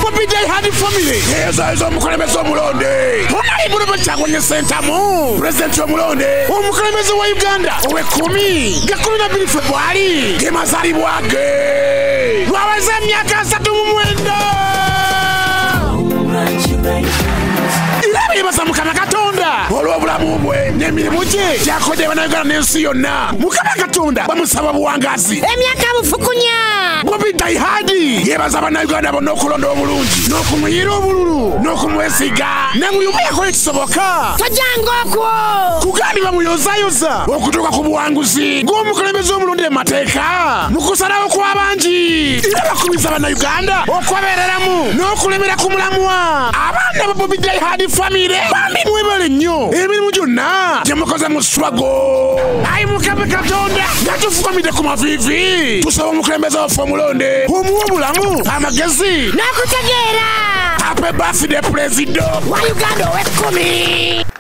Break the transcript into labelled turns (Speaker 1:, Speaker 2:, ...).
Speaker 1: Bobby Day Hardy family. Heza izo mukulembeze omulonde. Honorable Kyagulanyi Ssentamu. President omulonde. Omukulembeze wa Uganda. Owe 10 February. Ge mazaalibwa ge. Lwaweza emyaka 39. Era yebaza Mukama Katonda olw'obulamu bwe n'emirimu gye gyakoze bannayuganda n'ensi yonna. Mukama Katonda bamusaba buwangazi.
Speaker 2: Emyaka bufukunya.
Speaker 1: Bobby Day Hardy yebaza bannayuganda bonna okulonda obulungi n'okumuyira obululu n'okumwesiga namuyuba yakola ekisoboka.
Speaker 2: Tojanga okwo
Speaker 1: kugandi bamuyozaayoza okutuuka ku buwanguzi ng'omukulembeze omulonde mu mateeka mu kusalawo kw'abangi era bakubiza bannayuganda okwebereramu n'okulemera ku mulamwa. Abaana ba Bobby Day Hardy family bambi mwebale nnyo emirimu gyonna gye mukoze mu swago. Ayi Mukama Katonda nga tufukamidde ku maviivi tusaba omukulembeze waffe omulonde omuwa obulamu amagezi
Speaker 2: n'okutegeera.
Speaker 1: Happy birthday President
Speaker 2: Wa Uganda owe 10.